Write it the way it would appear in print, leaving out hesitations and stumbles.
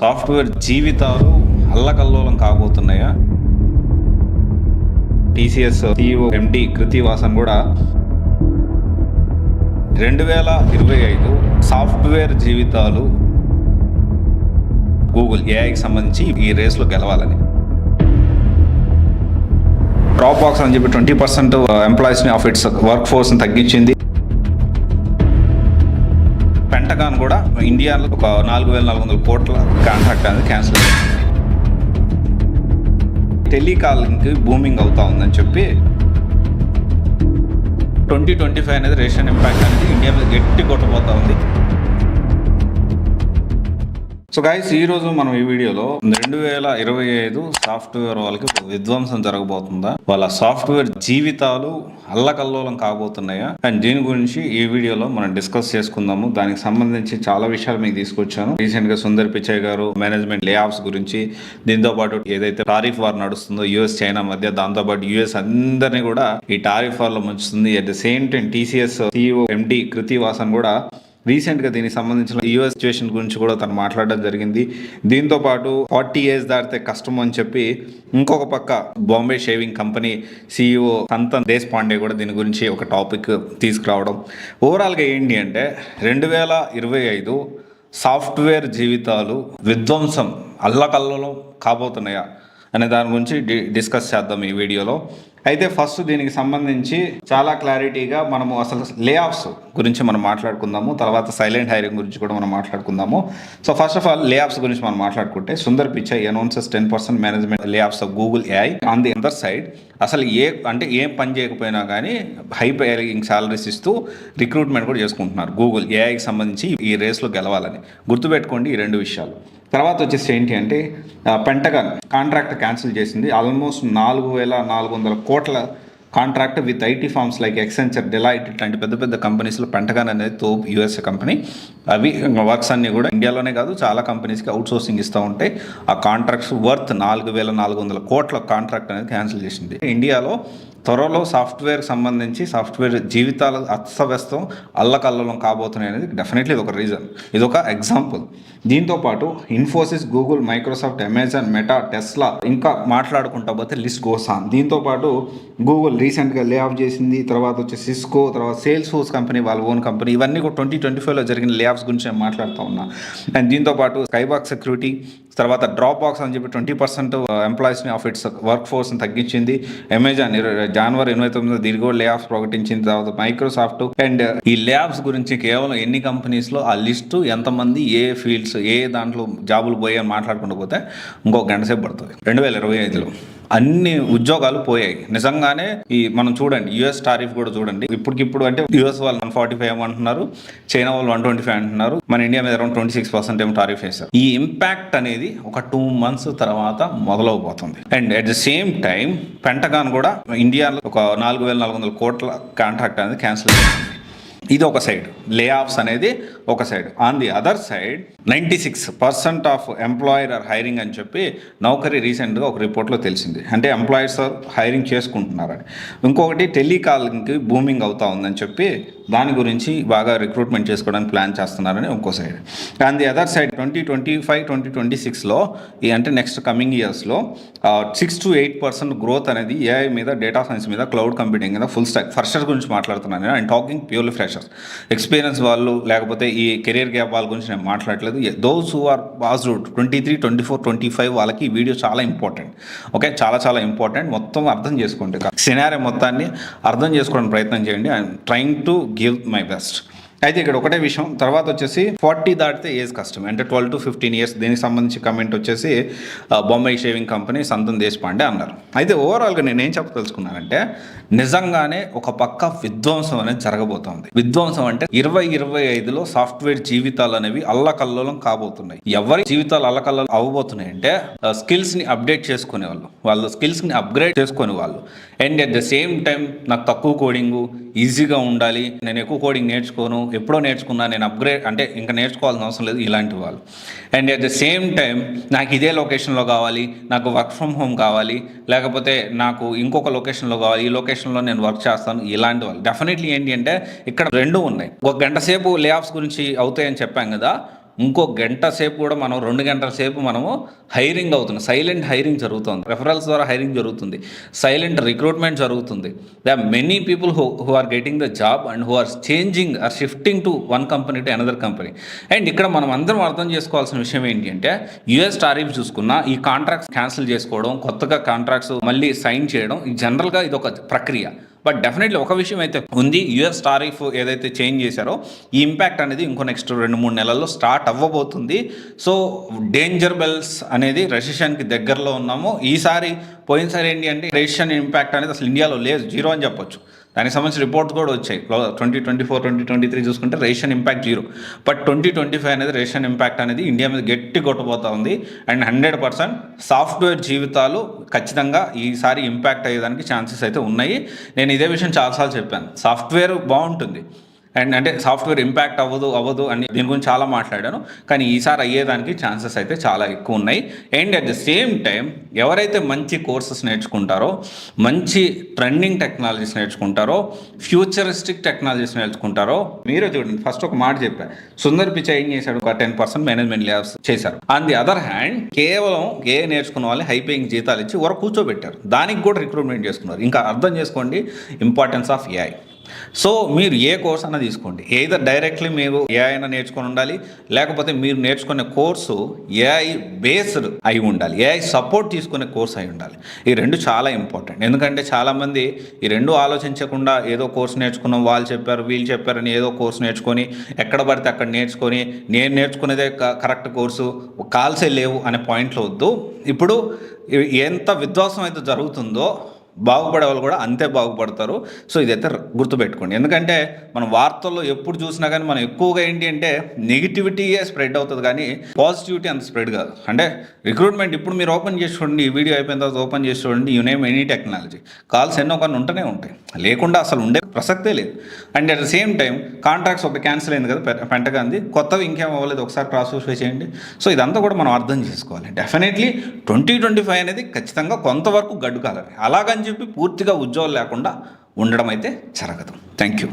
Software జీవితాలు అల్లకల్లోలం కాబోతున్నాయా? TCS CEO MD Krithi Vasan కూడా 2025 సాఫ్ట్వేర్ జీవితాలు గూగుల్ ఏఐకి సంబంధించి ఈ రేస్లో గెలవాలని డ్రాప్ బాక్స్ అని చెప్పి 20% ఎంప్లాయీస్ని ఆఫ్ ఇట్స్ వర్క్ ఫోర్స్ని తగ్గించింది. పెంటగాన్ కూడా ఇండియాలో ఒక 4,400 కోట్ల కాంట్రాక్ట్ అనేది క్యాన్సిల్ చేసింది. టెలికాలింగ్కి బూమింగ్ అవుతా ఉందని చెప్పి 2025 అనేది రేషన్ ఇంపాక్ట్ అనేది ఇండియా మీద గట్టి కొట్టబోతా ఉంది. సో గైస్, ఈరోజు మనం ఈ వీడియోలో 2025 సాఫ్ట్వేర్ వాళ్ళకి విధ్వంసం జరగబోతుందా, వాళ్ళ సాఫ్ట్వేర్ జీవితాలు అల్లకల్లోలం కాబోతున్నాయా అండ్ దీని గురించి ఈ వీడియోలో మనం డిస్కస్ చేసుకుందాము. దానికి సంబంధించి చాలా విషయాలు మీకు తీసుకొచ్చాను. రీసెంట్ గా సుందర్ పిచాయ్ గారు మేనేజ్మెంట్ లే ఆఫ్స్ గురించి, దీంతో పాటు ఏదైతే టారిఫ్ వార్ నడుస్తుందో US చైనా మధ్య, దాంతో పాటు US అందరినీ కూడా ఈ టారిఫ్ వార్ లో ముంచుతుంది. At the same time TCS CEO MD Krithi Vasan కూడా రీసెంట్గా దీనికి సంబంధించిన US సిచ్యువేషన్ గురించి కూడా తను మాట్లాడడం జరిగింది. దీంతో పాటు 40 years దాటితే కష్టం అని చెప్పి ఇంకొక పక్క Bombay shaving company CEO Santhan Deshpande కూడా దీని గురించి ఒక టాపిక్ తీసుకురావడం. ఓవరాల్గా ఏంటి అంటే 2025 సాఫ్ట్వేర్ జీవితాలు విధ్వంసం అల్లకల్లోలం కాబోతున్నాయా అనే దాని గురించి డిస్కస్ చేద్దాం ఈ వీడియోలో. అయితే ఫస్ట్ దీనికి సంబంధించి చాలా క్లారిటీగా మనము అసలు లే ఆఫ్స్ గురించి మనం మాట్లాడుకుందాము, తర్వాత సైలెంట్ హైరింగ్ గురించి కూడా మనం మాట్లాడుకుందాము. సో ఫస్ట్ ఆఫ్ ఆల్ లే ఆఫ్స్ గురించి మనం మాట్లాడుకుంటే, సుందర్ పిచాయ్ అనౌన్సెస్ 10% మేనేజ్మెంట్ లే offs of Google AI. On the other side అసలు ఏం పని చేయకపోయినా కానీ హై పేయింగ్ సాలరీస్ ఇస్తూ రిక్రూట్మెంట్ కూడా చేసుకుంటున్నారు గూగుల్ ఏఐకి సంబంధించి ఈ రేస్లో గెలవాలని. గుర్తుపెట్టుకోండి ఈ రెండు విషయాలు. తర్వాత వచ్చేసి ఏంటి అంటే, పెంటగాన్ కాంట్రాక్ట్ క్యాన్సిల్ చేసింది. ఆల్మోస్ట్ 4,400 కోట్ల contract with IT firms like Accenture, Deloitte ఇట్లాంటి పెద్ద పెద్ద కంపెనీస్లో పెంటగాన్ అనేది US కంపెనీ. అవి వర్క్స్ అన్నీ కూడా ఇండియాలోనే కాదు చాలా కంపెనీస్కి అవుట్ సోర్సింగ్ ఇస్తూ ఉంటాయి. ఆ కాంట్రాక్ట్స్ వర్త్ 4,400 కోట్ల కాంట్రాక్ట్ అనేది క్యాన్సిల్ చేసింది. ఇండియాలో త్వరలో సాఫ్ట్వేర్ సంబంధించి సాఫ్ట్వేర్ జీవితాలు అస్తవ్యస్తం అల్లకల్లోలం కాబోతున్నాయి అనేది డెఫినెట్లీ ఇది ఒక రీజన్, ఇది ఒక ఎగ్జాంపుల్. దీంతో పాటు Infosys, Google, Microsoft, Amazon, meta, Tesla ఇంకా మాట్లాడుకుంటా పోతే లిస్ట్ గోస్ ఆన్. దీంతో పాటు గూగుల్ రీసెంట్గా లే ఆఫ్ చేసింది. తర్వాత వచ్చి సిస్కో, తర్వాత సేల్స్ ఫోర్స్ కంపెనీ వాళ్ళ ఓన్ కంపెనీ. ఇవన్నీ కూడా 2025లో జరిగిన లే ఆఫ్స్ గురించి నేను మాట్లాడుతూ ఉన్నా. అండ్ దీంతో పాటు స్కైబాక్ సెక్యూరిటీ, తర్వాత డ్రాప్ బాక్స్ అని చెప్పి 20% ఎంప్లాయీస్ని ఆఫ్ ఇట్స్ వర్క్ ఫోర్స్ని తగ్గించింది. అమెజాన్ జనవరి 29 దీని కూడా లే ఆఫ్స్ ప్రకటించింది. తర్వాత మైక్రోసాఫ్ట్. అండ్ ఈ లే ఆఫ్స్ గురించి కేవలం ఎన్ని కంపెనీస్లో ఆ లిస్టు, ఎంతమంది, ఏ ఫీల్డ్స్, ఏ దాంట్లో జాబులు పోయాయని మాట్లాడుకుంటూ పోతే ఇంకొక గంట సేపు పడుతుంది. 2025లో అన్ని ఉద్యోగాలు పోయాయి నిజంగానే. ఈ మనం చూడండి US టారిఫ్ కూడా చూడండి. ఇప్పటికిప్పుడు అంటే US వాళ్ళు 145 అంటున్నారు, చైనా వాళ్ళు 125 అంటున్నారు, మన ఇండియా మీద అరౌండ్ 26% ఏమో టారిఫ్ వేశారు. ఈ ఇంపాక్ట్ అనేది ఒక 2 months తర్వాత మొదలవబోతుంది. And at the same time Pentagon కూడా ఇండియాలో ఒక 4,400 కోట్ల కాంట్రాక్ట్ అనేది క్యాన్సిల్ చేసింది. ఇది ఒక సైడ్, లే ఆఫ్స్ అనేది ఒక side. On the other side 96% of employer are hiring అని చెప్పి నౌకరీ రీసెంట్గా ఒక రిపోర్ట్లో తెలిసింది. అంటే ఎంప్లాయర్స్ హైరింగ్ చేసుకుంటున్నారని. ఇంకొకటి టెలికాలింగ్కి బూమింగ్ అవుతా ఉందని చెప్పి దాని గురించి బాగా రిక్రూట్మెంట్ చేసుకోవడానికి ప్లాన్ చేస్తున్నారని ఇంకో side. On the other side 2025, 2026లో అంటే నెక్స్ట్ కమింగ్ ఇయర్స్లో 6 to 8% గ్రోత్ అనేది AI మీద, డేటా సైన్స్ మీద, క్లౌడ్ కంప్యూటింగ్ మీద, ఫుల్ స్టాక్ ఫ్రెషర్స్ గురించి మాట్లాడుతున్నాను. And talking purely freshers. Experience వాళ్ళు లేకపోతే ఈ కెరియర్ గ్యాప్ వాళ్ళ గురించి నేను మాట్లాడలేదు. Those who are passed out 23, 24, 25 వాళ్ళకి ఈ వీడియో చాలా ఇంపార్టెంట్. ఓకే, చాలా చాలా ఇంపార్టెంట్. మొత్తం అర్థం చేసుకోండి, సినారియో మొత్తాన్ని అర్థం చేసుకోవడానికి ప్రయత్నం చేయండి. I'm trying to give my best. అయితే ఇక్కడ ఒకటే విషయం, తర్వాత వచ్చేసి 40 దాటితే ఏజ్ కష్టం, అంటే 12 to 15 years. దీనికి సంబంధించి కమెంట్ వచ్చేసి బాంబే షేవింగ్ కంపెనీ సంతన్ దేశపాండే అన్నారు. అయితే ఓవరాల్గా నేను ఏం చెప్పదలుచుకున్నానంటే, నిజంగానే ఒక పక్క విధ్వంసం అనేది జరగబోతోంది. విధ్వంసం అంటే 2025లో సాఫ్ట్వేర్ జీవితాలు అనేవి అల్లకల్లోలం కాబోతున్నాయి. ఎవరి జీవితాలు అల్లకల్లోలం అవ్వబోతున్నాయి అంటే స్కిల్స్ని అప్డేట్ చేసుకునే వాళ్ళు స్కిల్స్ని అప్గ్రేడ్ చేసుకునే వాళ్ళు. And at the same time నాకు తక్కువ కోడింగు ఈజీగా ఉండాలి, నేను ఎక్కువ కోడింగ్ నేర్చుకోను, ఎప్పుడో నేర్చుకున్నా, నేను అప్గ్రేడ్ అంటే ఇంకా నేర్చుకోవాల్సిన అవసరం లేదు, ఇలాంటి వాళ్ళు. And at the same time నాకు ఇదే లొకేషన్లో కావాలి, నాకు వర్క్ ఫ్రమ్ హోమ్ కావాలి, లేకపోతే నాకు ఇంకొక లొకేషన్లో కావాలి, ఈ లొకేషన్లో నేను వర్క్ చేస్తాను, ఇలాంటి వాళ్ళు. డెఫినెట్లీ ఏంటి అంటే ఇక్కడ రెండు ఉన్నాయి. ఒక గంట సేపు లే ఆఫ్స్ గురించి అవుతాయని చెప్పాం కదా, ఇంకో గంట సేపు కూడా మనం 2 గంటల సేపు మనము హైరింగ్ అవుతుంది, సైలెంట్ హైరింగ్ జరుగుతుంది, రెఫరల్స్ ద్వారా హైరింగ్ జరుగుతుంది, సైలెంట్ రిక్రూట్మెంట్ జరుగుతుంది. They are many people who are getting the job and who are changing or shifting to one company to another company. And ఇక్కడ మనం అందరం అర్థం చేసుకోవాల్సిన విషయం ఏంటి అంటే యుఎస్ టారిఫ్ చూసుకున్నా ఈ కాంట్రాక్ట్స్ క్యాన్సిల్ చేసుకోవడం, కొత్తగా కాంట్రాక్ట్స్ మళ్ళీ సైన్ చేయడం, జనరల్గా ఇది ఒక ప్రక్రియ. బట్ డెఫినెట్లీ ఒక విషయం అయితే ఉంది, యుఎస్ టారిఫ్ ఏదైతే చేంజ్ చేశారో ఈ ఇంపాక్ట్ అనేది ఇంకో నెక్స్ట్ 2-3 నెలల్లో స్టార్ట్ అవ్వబోతుంది. సో డేంజర్ బెల్స్ అనేది రెసిషన్కి దగ్గరలో ఉన్నాము. పోయినసారి ఏంటి అంటే రెసిషన్ ఇంపాక్ట్ అనేది అసలు ఇండియాలో లేదు, 0 అని చెప్పొచ్చు. దానికి సంబంధించిన రిపోర్ట్స్ కూడా వచ్చాయి. 2024, 2023 చూసుకుంటే రేషన్ ఇంపాక్ట్ 0. బట్ 2025 అనేది రేషన్ ఇంపాక్ట్ అనేది ఇండియా మీద గట్టి కొట్టబోతా ఉంది. అండ్ 100% సాఫ్ట్వేర్ జీవితాలు ఖచ్చితంగా ఈసారి ఇంపాక్ట్ అయ్యేదానికి ఛాన్సెస్ అయితే ఉన్నాయి. నేను ఇదే విషయం చాలాసార్లు చెప్పాను, సాఫ్ట్వేర్ బాగుంటుంది అండ్ అంటే సాఫ్ట్వేర్ ఇంపాక్ట్ అవ్వదు అని దీని గురించి చాలా మాట్లాడాను. కానీ ఈసారి అయ్యేదానికి ఛాన్సెస్ అయితే చాలా ఎక్కువ ఉన్నాయి. And at the same time ఎవరైతే మంచి కోర్సెస్ నేర్చుకుంటారో, మంచి ట్రెండింగ్ టెక్నాలజీస్ నేర్చుకుంటారో, ఫ్యూచరిస్టిక్ టెక్నాలజీస్ నేర్చుకుంటారో, మీరే చూడండి, ఫస్ట్ ఒక మాట చెప్పా, సుందర్ పిచాయ్ ఏం చేశాడు, ఒక 10% మేనేజ్మెంట్ ల్యాబ్స్ చేశారు. ఆన్ ది అదర్ హ్యాండ్ కేవలం నేర్చుకున్న వాళ్ళని హై పేయింగ్ జీతాలు ఇచ్చి వరకు కూర్చోబెట్టారు, దానికి కూడా రిక్రూట్మెంట్ చేసుకున్నారు. ఇంకా అర్థం చేసుకోండి ఇంపార్టెన్స్ ఆఫ్ ఏఐ. సో మీరు ఏ కోర్స్ అన్నా తీసుకోండి, ఏదర్ డైరెక్ట్లీ మీరు ఏఐ అయినా నేర్చుకొని ఉండాలి, లేకపోతే మీరు నేర్చుకునే కోర్సు ఏఐ బేస్డ్ అయి ఉండాలి, ఏఐ సపోర్ట్ తీసుకునే కోర్స్ అయి ఉండాలి. ఈ రెండు చాలా ఇంపార్టెంట్. ఎందుకంటే చాలామంది ఈ రెండు ఆలోచించకుండా ఏదో కోర్స్ నేర్చుకున్నాం, వాళ్ళు చెప్పారు వీళ్ళు చెప్పారని ఏదో కోర్స్ నేర్చుకొని ఎక్కడ పడితే అక్కడ నేర్చుకొని నేను నేర్చుకునేదే కరెక్ట్ కోర్సు, కాల్సే లేవు అనే పాయింట్లో వద్దు. ఇప్పుడు ఎంత విధ్వంసం అయితే జరుగుతుందో బాగుపడే వాళ్ళు కూడా అంతే బాగుపడతారు. సో ఇదైతే గుర్తుపెట్టుకోండి. ఎందుకంటే మనం వార్తల్లో ఎప్పుడు చూసినా కానీ మనం ఎక్కువగా ఏంటి అంటే నెగిటివిటీయే స్ప్రెడ్ అవుతుంది, కానీ పాజిటివిటీ అంత స్ప్రెడ్ కాదు. అంటే రిక్రూట్మెంట్ ఇప్పుడు మీరు ఓపెన్ చేసి చూడండి, ఈ వీడియో అయిపోయిన తర్వాత ఓపెన్ చేసి చూడండి, you name any technology, calls ఎన్నో కొన్ని ఉంటూనే ఉంటాయి, లేకుండా అసలు ఉండే ప్రసక్తే లేదు. And at the same time contracts ఒకటి క్యాన్సిల్ అయింది కదా పెంటగాంది, కొత్తవి ఇంకేం అవ్వలేదు, ఒకసారి క్రాస్ వెరిఫై చేయండి. సో ఇదంతా కూడా మనం అర్థం చేసుకోవాలి. డెఫినెట్లీ 2025 అనేది ఖచ్చితంగా కొంతవరకు గడ్డు కాలని, అలాగని చెప్పి పూర్తిగా ఉద్యోగాలు లేకుండా ఉండడం అయితే జరగదు. Thank you.